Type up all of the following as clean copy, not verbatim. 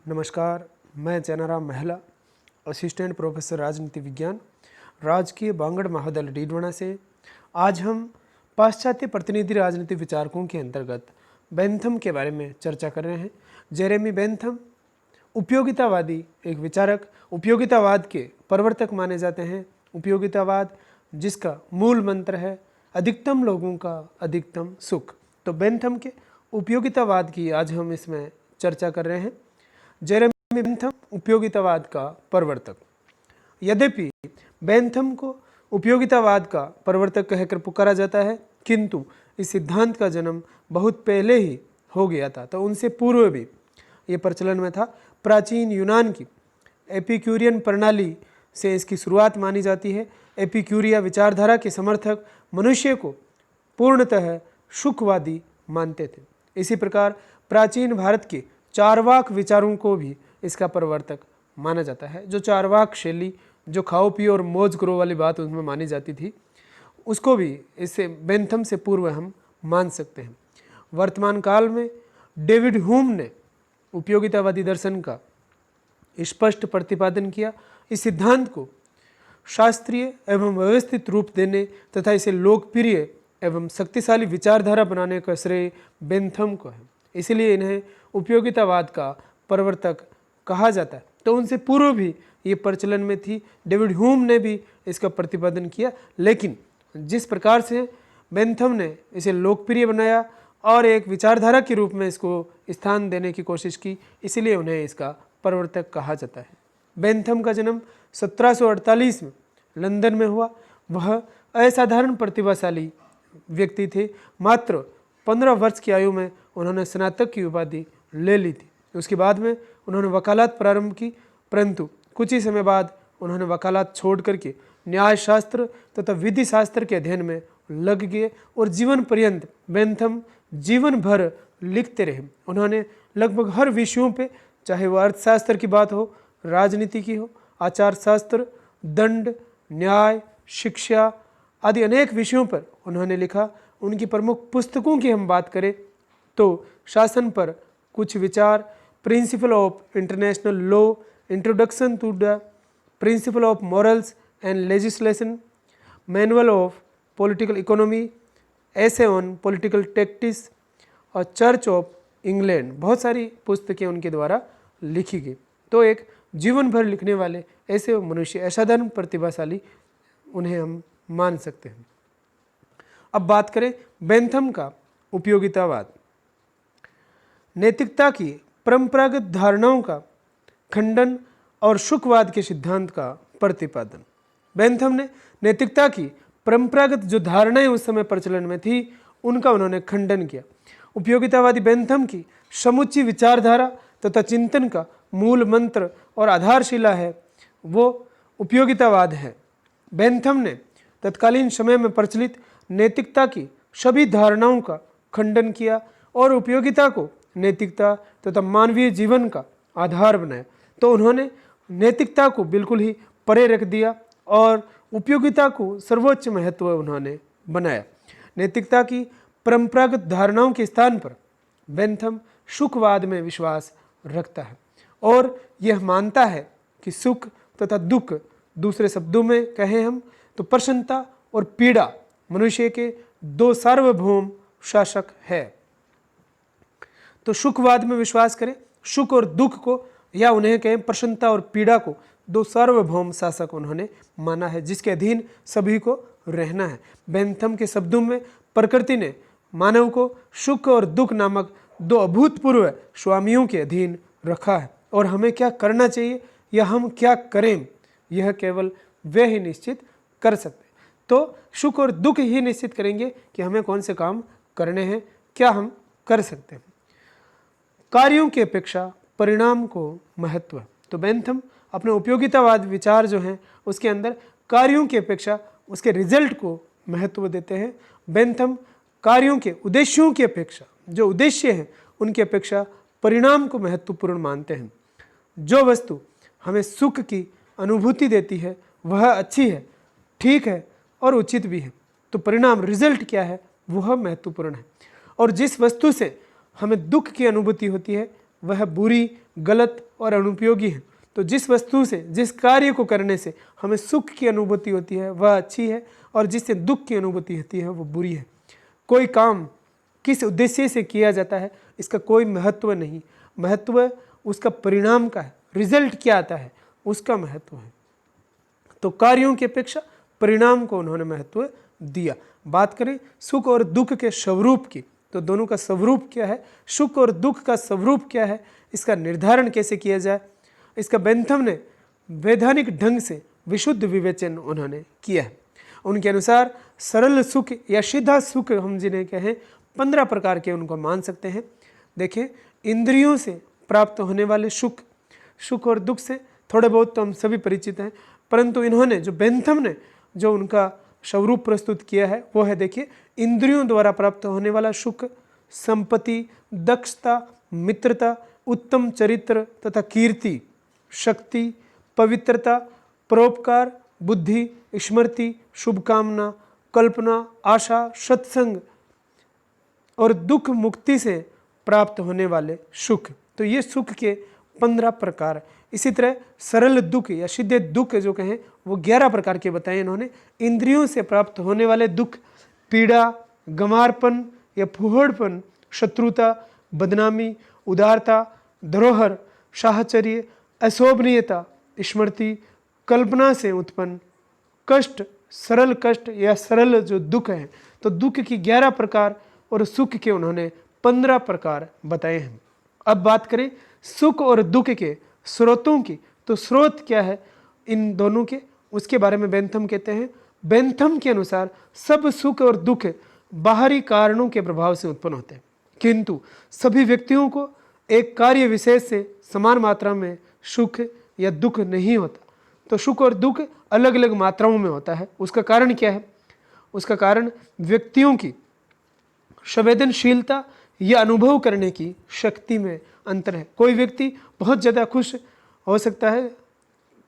नमस्कार, मैं चैनाराम महला, असिस्टेंट प्रोफेसर राजनीति विज्ञान, राजकीय बांगड़ महाविद्यालय डीडवाना से। आज हम पाश्चात्य प्रतिनिधि राजनीति विचारकों के अंतर्गत बेंथम के बारे में चर्चा कर रहे हैं। जेरेमी बेंथम उपयोगितावादी एक विचारक, उपयोगितावाद के प्रवर्तक माने जाते हैं। उपयोगितावाद जिसका मूल मंत्र है अधिकतम लोगों का अधिकतम सुख। तो बेंथम के उपयोगितावाद की आज हम इसमें चर्चा कर रहे हैं। जेरेमी बेंथम उपयोगितावाद का प्रवर्तक। यद्यपि बेंथम को उपयोगितावाद का प्रवर्तक कहकर पुकारा जाता है, किंतु इस सिद्धांत का जन्म बहुत पहले ही हो गया था। तो उनसे पूर्व भी ये प्रचलन में था। प्राचीन यूनान की एपिक्यूरियन प्रणाली से इसकी शुरुआत मानी जाती है। एपिक्यूरिया विचारधारा के समर्थक मनुष्य को पूर्णतः सुखवादी मानते थे। इसी प्रकार प्राचीन भारत के चारवाक विचारों को भी इसका प्रवर्तक माना जाता है। जो चारवाक शैली, जो खाओ पियो और मौज करो वाली बात उसमें मानी जाती थी, उसको भी इससे बेंथम से पूर्व हम मान सकते हैं। वर्तमान काल में डेविड ह्यूम ने उपयोगितावादी दर्शन का स्पष्ट प्रतिपादन किया। इस सिद्धांत को शास्त्रीय एवं व्यवस्थित रूप देने तथा इसे लोकप्रिय एवं शक्तिशाली विचारधारा बनाने का श्रेय बेंथम को है। इसलिए इन्हें उपयोगितावाद का प्रवर्तक कहा जाता है। तो उनसे पूर्व भी ये प्रचलन में थी। डेविड ह्यूम ने भी इसका प्रतिपादन किया, लेकिन जिस प्रकार से बेंथम ने इसे लोकप्रिय बनाया और एक विचारधारा के रूप में इसको स्थान देने की कोशिश की, इसलिए उन्हें इसका प्रवर्तक कहा जाता है। बेंथम का जन्म 1748 में लंदन में हुआ। वह असाधारण प्रतिभाशाली व्यक्ति थे। मात्र 15 वर्ष की आयु में उन्होंने स्नातक की उपाधि ले ली थी। उसके बाद में उन्होंने वकालत प्रारंभ की, परंतु कुछ ही समय बाद उन्होंने वकालत छोड़ करके न्याय शास्त्र तथा विधि शास्त्र के अध्ययन में लग गए और जीवन पर्यंत बेंथम जीवन भर लिखते रहे। उन्होंने लगभग हर विषयों पे, चाहे वह अर्थशास्त्र की बात हो, राजनीति की हो, आचार शास्त्र, दंड, न्याय, शिक्षा आदि अनेक विषयों पर उन्होंने लिखा। उनकी प्रमुख पुस्तकों की हम बात करें तो शासन पर कुछ विचार, principle of international law, introduction to the principle of morals and legislation, manual of political economy, essay on political tactics और चर्च ऑफ इंग्लैंड, बहुत सारी पुस्तकें उनके द्वारा लिखी गई। तो एक जीवन भर लिखने वाले ऐसे मनुष्य, असाधारण प्रतिभाशाली, उन्हें हम मान सकते हैं। अब बात करें बेंथम का उपयोगितावाद। नैतिकता की परंपरागत धारणाओं का खंडन और सुखवाद के सिद्धांत का प्रतिपादन। बेंथम ने नैतिकता की परंपरागत जो धारणाएं उस समय प्रचलन में थी, उनका उन्होंने खंडन किया। उपयोगितावादी बेंथम की समुच्ची विचारधारा तथा चिंतन का मूल मंत्र और आधारशिला है वो उपयोगितावाद है। बेंथम ने तत्कालीन समय में प्रचलित नैतिकता की सभी धारणाओं का खंडन किया और उपयोगिता को नैतिकता तथा मानवीय जीवन का आधार बनाया। तो उन्होंने नैतिकता को बिल्कुल ही परे रख दिया और उपयोगिता को सर्वोच्च महत्व उन्होंने बनाया। नैतिकता की परंपरागत धारणाओं के स्थान पर बेंथम सुखवाद में विश्वास रखता है और यह मानता है कि सुख तथा दुख, दूसरे शब्दों में कहें हम तो प्रसन्नता और पीड़ा, मनुष्य के दो सार्वभौम शासक है। तो सुखवाद में विश्वास करें, सुख और दुख को, या उन्हें कहें प्रसन्नता और पीड़ा को, दो सार्वभौम शासक उन्होंने माना है जिसके अधीन सभी को रहना है। बेंथम के शब्दों में प्रकृति ने मानव को सुख और दुख नामक दो अभूतपूर्व स्वामियों के अधीन रखा है और हमें क्या करना चाहिए या हम क्या करें, यह केवल वे ही निश्चित कर सकते। तो सुख और दुख ही निश्चित करेंगे कि हमें कौन से काम करने हैं, क्या हम कर सकते हैं। कार्यों की अपेक्षा परिणाम को महत्व। तो बेंथम अपने उपयोगितावाद विचार जो हैं उसके अंदर कार्यों की अपेक्षा उसके रिजल्ट को महत्व देते हैं। बेंथम कार्यों के उद्देश्यों की अपेक्षा, जो उद्देश्य हैं उनकी अपेक्षा परिणाम को महत्वपूर्ण मानते हैं। जो वस्तु हमें सुख की अनुभूति देती है वह अच्छी है, ठीक है और उचित भी है, तो परिणाम रिजल्ट क्या है वह महत्वपूर्ण है। और जिस वस्तु से हमें दुख की अनुभूति होती है वह बुरी, गलत और अनुपयोगी है। तो जिस वस्तु से, जिस कार्य को करने से हमें सुख की अनुभूति होती है वह अच्छी है, और जिससे दुख की अनुभूति होती है वो बुरी है। कोई काम किस उद्देश्य से किया जाता है इसका कोई महत्व नहीं, महत्व उसका परिणाम का है, रिजल्ट क्या आता है उसका महत्व है। तो कार्यों की अपेक्षा परिणाम को उन्होंने महत्व दिया। बात करें सुख और दुख के स्वरूप की, तो दोनों का स्वरूप क्या है, सुख और दुख का स्वरूप क्या है, इसका निर्धारण कैसे किया जाए, इसका बेंथम ने वैधानिक ढंग से विशुद्ध विवेचन उन्होंने किया है। उनके अनुसार सरल सुख या सीधा सुख हम जिन्हें कहें 15 प्रकार के उनको मान सकते हैं। देखिए, इंद्रियों से प्राप्त होने वाले सुख, सुख और दुख से थोड़े बहुत तो हम सभी परिचित हैं, परंतु इन्होंने जो बेंथम ने जो उनका स्वरूप प्रस्तुत किया है वो है, देखिए, इंद्रियों द्वारा प्राप्त होने वाला सुख संपत्ति, दक्षता, मित्रता, उत्तम चरित्र तथा कीर्ति, शक्ति, पवित्रता, परोपकार, बुद्धि, स्मृति, शुभकामना, कल्पना, आशा, सत्संग और दुख मुक्ति से प्राप्त होने वाले सुख। तो ये सुख के 15 प्रकार। इसी तरह सरल दुख या सीधे दुख जो कहें वो 11 प्रकार के बताए इन्होंने। इंद्रियों से प्राप्त होने वाले दुख पीड़ा, गंवारपन या फुहड़पन, शत्रुता, बदनामी, उदारता, धरोहर, साहचर्य, अशोभनीयता, स्मृति, कल्पना से उत्पन्न कष्ट, सरल कष्ट या सरल जो दुख है। तो दुख की 11 प्रकार और सुख के उन्होंने 15 प्रकार बताए हैं। अब बात करें सुख और दुख के स्रोतों की, तो स्रोत क्या है इन दोनों के, उसके बारे में बेंथम कहते हैं। बेंथम के अनुसार सब सुख और दुख बाहरी कारणों के प्रभाव से उत्पन्न होते हैं, किंतु सभी व्यक्तियों को एक कार्य विशेष से समान मात्रा में सुख या दुख नहीं होता। तो सुख और दुख अलग अलग मात्राओं में होता है। उसका कारण क्या है? उसका कारण व्यक्तियों की संवेदनशीलता या अनुभव करने की शक्ति में अंतर है। कोई व्यक्ति बहुत ज़्यादा खुश हो सकता है,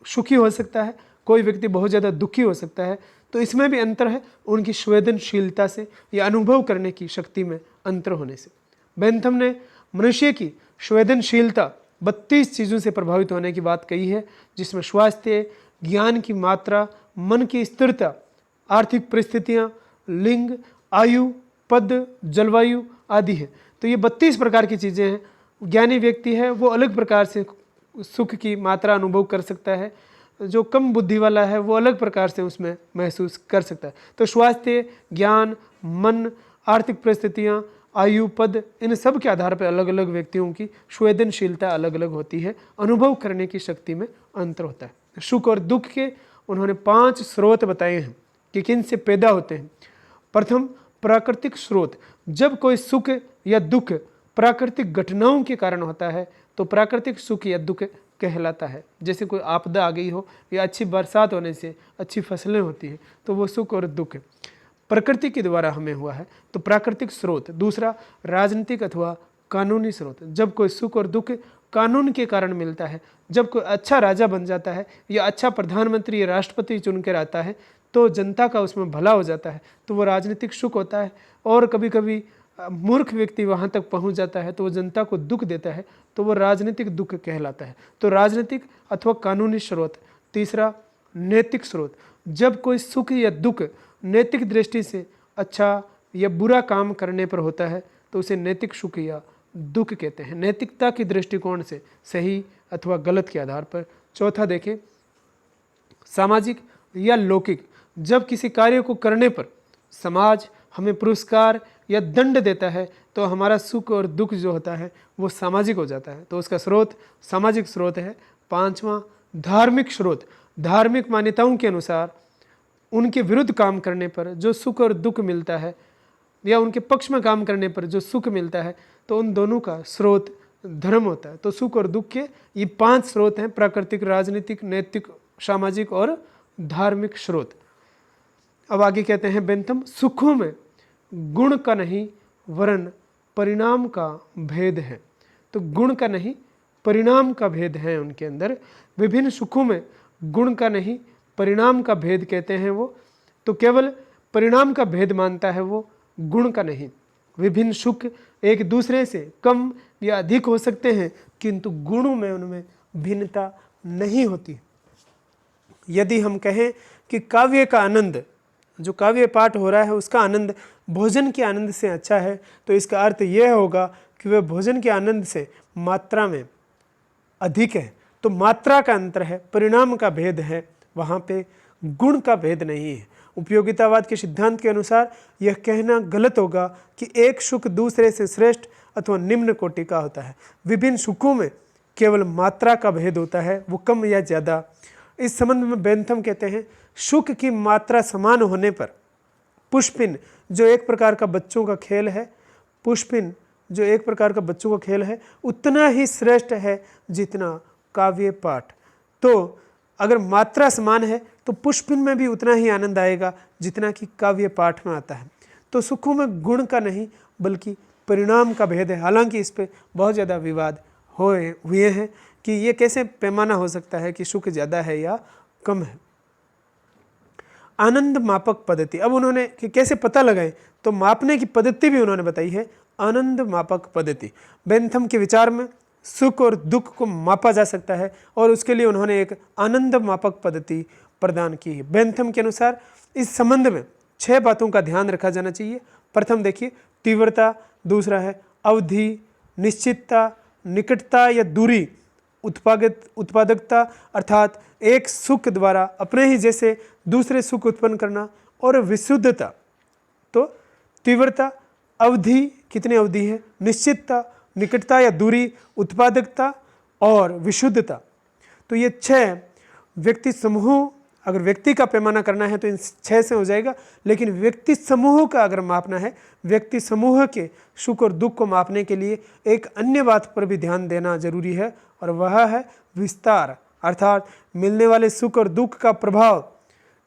सुखी हो सकता है, कोई व्यक्ति बहुत ज़्यादा दुखी हो सकता है। तो इसमें भी अंतर है उनकी संवेदनशीलता से या अनुभव करने की शक्ति में अंतर होने से। बेंथम ने मनुष्य की संवेदनशीलता 32 चीज़ों से प्रभावित होने की बात कही है, जिसमें स्वास्थ्य, ज्ञान की मात्रा, मन की स्थिरता, आर्थिक परिस्थितियाँ, लिंग, आयु, पद, जलवायु आदि है। तो ये 32 प्रकार की चीज़ें हैं। ज्ञानी व्यक्ति है वो अलग प्रकार से सुख की मात्रा अनुभव कर सकता है, जो कम बुद्धि वाला है वो अलग प्रकार से उसमें महसूस कर सकता है। तो स्वास्थ्य, ज्ञान, मन, आर्थिक परिस्थितियाँ, आयु, पद, इन सब के आधार पर अलग अलग व्यक्तियों की संवेदनशीलता अलग अलग होती है, अनुभव करने की शक्ति में अंतर होता है। सुख और दुख के उन्होंने 5 स्रोत बताए हैं कि किन से पैदा होते हैं। प्रथम, प्राकृतिक स्रोत। जब कोई सुख या दुख प्राकृतिक घटनाओं के कारण होता है तो प्राकृतिक सुख या दुख कहलाता है। जैसे कोई आपदा आ गई हो या अच्छी बरसात होने से अच्छी फसलें होती हैं तो वो सुख और दुख प्रकृति के द्वारा हमें हुआ है, तो प्राकृतिक स्रोत। दूसरा, राजनीतिक अथवा कानूनी स्रोत। जब कोई सुख और दुख कानून के कारण मिलता है, जब कोई अच्छा राजा बन जाता है या अच्छा प्रधानमंत्री या राष्ट्रपति चुन कर आता है तो जनता का उसमें भला हो जाता है, तो वो राजनीतिक सुख होता है। और कभी कभी मूर्ख व्यक्ति वहाँ तक पहुँच जाता है तो वो जनता को दुख देता है, तो वो राजनीतिक दुख कहलाता है। तो राजनीतिक अथवा कानूनी स्रोत। तीसरा, नैतिक स्रोत। जब कोई सुख या दुख नैतिक दृष्टि से अच्छा या बुरा काम करने पर होता है तो उसे नैतिक सुख या दुख कहते हैं, नैतिकता की दृष्टिकोण से सही अथवा गलत के आधार पर। चौथा देखें, सामाजिक या लौकिक। जब किसी कार्य को करने पर समाज हमें पुरस्कार या दंड देता है तो हमारा सुख और दुख जो होता है वो सामाजिक हो जाता है, तो उसका स्रोत सामाजिक स्रोत है। पांचवा, धार्मिक स्रोत। धार्मिक मान्यताओं के अनुसार उनके विरुद्ध काम करने पर जो सुख और दुख मिलता है या उनके पक्ष में काम करने पर जो सुख मिलता है तो उन दोनों का स्रोत धर्म होता है। तो सुख और दुख के ये 5 स्रोत हैं, प्राकृतिक, राजनीतिक, नैतिक, सामाजिक और धार्मिक स्रोत। अब आगे कहते हैं बेंथम, सुखों में गुण का नहीं वरन परिणाम का भेद है। तो गुण का नहीं परिणाम का भेद है उनके अंदर। विभिन्न सुखों में गुण का नहीं परिणाम का भेद कहते हैं वो, तो केवल परिणाम का भेद मानता है वो, गुण का नहीं। विभिन्न सुख एक दूसरे से कम ये अधिक हो सकते हैं, किंतु गुणों में उनमें भिन्नता नहीं होती। यदि हम कहें कि काव्य का आनंद, जो काव्य पाठ हो रहा है उसका आनंद भोजन के आनंद से अच्छा है, तो इसका अर्थ यह होगा कि वह भोजन के आनंद से मात्रा में अधिक है। तो मात्रा का अंतर है, परिणाम का भेद है, वहाँ पे गुण का भेद नहीं है। उपयोगितावाद के सिद्धांत के अनुसार यह कहना गलत होगा कि एक सुख दूसरे से श्रेष्ठ अथवा निम्न कोटि का होता है। विभिन्न सुखों में केवल मात्रा का भेद होता है, वो कम या ज़्यादा। इस संबंध में बेंथम कहते हैं, सुख की मात्रा समान होने पर पुष्पिन जो एक प्रकार का बच्चों का खेल है, पुष्पिन जो एक प्रकार का बच्चों का खेल है, उतना ही श्रेष्ठ है जितना काव्य पाठ। तो अगर मात्रा समान है तो पुष्पिन में भी उतना ही आनंद आएगा जितना कि काव्य पाठ में आता है। तो सुखों में गुण का नहीं बल्कि परिणाम का भेद है। हालांकि इस पे बहुत ज़्यादा विवाद हुए हैं कि ये कैसे पैमाना हो सकता है कि सुख ज़्यादा है या कम है। आनंद मापक पद्धति, अब उन्होंने कि कैसे पता लगाएं, तो मापने की पद्धति भी उन्होंने बताई है, आनंद मापक पद्धति। बेंथम के विचार में सुख और दुख को मापा जा सकता है और उसके लिए उन्होंने एक आनंद मापक पद्धति प्रदान की है। बेंथम के अनुसार इस संबंध में 6 बातों का ध्यान रखा जाना चाहिए। प्रथम देखिए तीव्रता, दूसरा है अवधि, निश्चितता, निकटता या दूरी, उत्पादकता अर्थात एक सुख द्वारा अपने ही जैसे दूसरे सुख उत्पन्न करना, और विशुद्धता। तो तीव्रता, अवधि, कितनी अवधि है, निश्चितता, निकटता या दूरी, उत्पादकता और विशुद्धता। तो ये 6 व्यक्ति समूह, अगर व्यक्ति का पैमाना करना है तो इन 6 से हो जाएगा, लेकिन व्यक्ति समूह का अगर मापना है, व्यक्ति समूह के सुख और दुख को मापने के लिए एक अन्य बात पर भी ध्यान देना जरूरी है, और वह है विस्तार। अर्थात मिलने वाले सुख और दुख का प्रभाव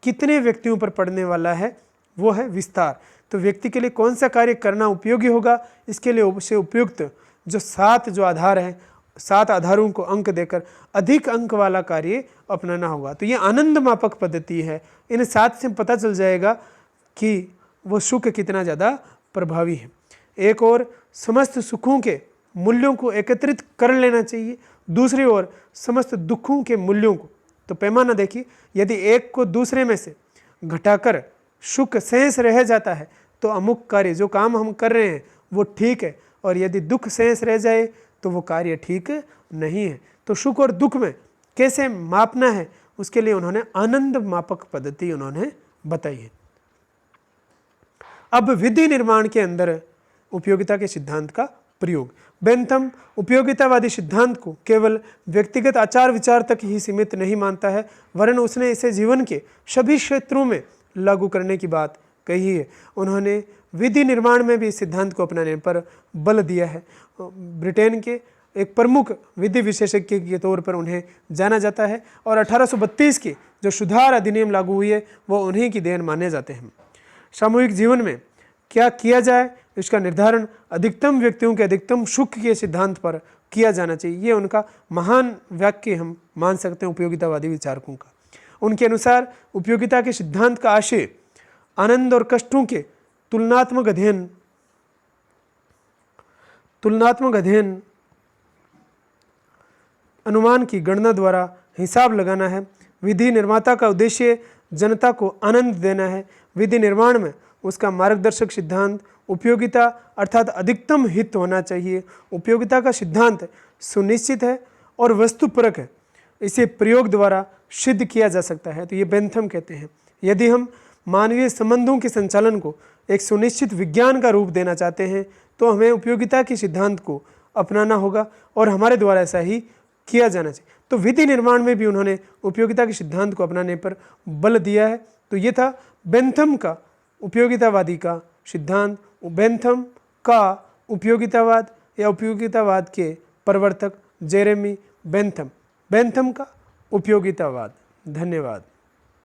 कितने व्यक्तियों पर पड़ने वाला है, वो है विस्तार। तो व्यक्ति के लिए कौन सा कार्य करना उपयोगी होगा, इसके लिए उसे उपयुक्त जो 7 आधार हैं, 7 आधारों को अंक देकर अधिक अंक वाला कार्य अपनाना होगा। तो ये आनंद मापक पद्धति है। इन 7 से पता चल जाएगा कि वो सुख कितना ज़्यादा प्रभावी है। एक और समस्त सुखों के मूल्यों को एकत्रित कर लेना चाहिए, दूसरी ओर समस्त दुखों के मूल्यों को। तो पैमाना देखिए, यदि एक को दूसरे में से घटाकर सुख शेष रह जाता है तो अमुक कार्य, जो काम हम कर रहे हैं वो ठीक है, और यदि दुख शेष रह जाए तो वो कार्य ठीक नहीं है। तो सुख और दुख में कैसे मापना है, उसके लिए उन्होंने आनंद मापक पद्धति उन्होंने बताई है। अब विधि निर्माण के अंदर उपयोगिता के सिद्धांत का प्रयोग। बेंथम उपयोगितावादी सिद्धांत को केवल व्यक्तिगत आचार विचार तक ही सीमित नहीं मानता है, वरन उसने इसे जीवन के सभी क्षेत्रों में लागू करने की बात कही है। उन्होंने विधि निर्माण में भी इस सिद्धांत को अपनाने पर बल दिया है। ब्रिटेन के एक प्रमुख विधि विशेषज्ञ के तौर पर उन्हें जाना जाता है, और 1832 की जो सुधार अधिनियम लागू हुई है वो उन्हीं की देन माने जाते हैं। सामूहिक जीवन में क्या किया जाए, इसका निर्धारण अधिकतम व्यक्तियों के अधिकतम सुख के सिद्धांत पर किया जाना चाहिए। ये उनका महान वाक्य हम मान सकते हैं उपयोगितावादी विचारकों का। उनके अनुसार उपयोगिता के सिद्धांत का आशय आनंद और कष्टों के तुलनात्मक अध्ययन अनुमान की गणना द्वारा हिसाब लगाना है। विधि निर्माता का उद्देश्य जनता को आनंद देना है। विधि निर्माण में उसका मार्गदर्शक सिद्धांत उपयोगिता अर्थात अधिकतम हित होना चाहिए। उपयोगिता का सिद्धांत सुनिश्चित है और वस्तुपरक है, इसे प्रयोग द्वारा सिद्ध किया जा सकता है। तो ये बेंथम कहते हैं, यदि हम मानवीय संबंधों के संचालन को एक सुनिश्चित विज्ञान का रूप देना चाहते हैं तो हमें उपयोगिता के सिद्धांत को अपनाना होगा, और हमारे द्वारा ऐसा ही किया जाना चाहिए। तो विधि निर्माण में भी उन्होंने उपयोगिता के सिद्धांत को अपनाने पर बल दिया है। तो ये था बेंथम का उपयोगितावादी का सिद्धांत, बेंथम का उपयोगितावाद या उपयोगितावाद के प्रवर्तक जेरेमी बेंथम, बेंथम का उपयोगितावाद। धन्यवाद।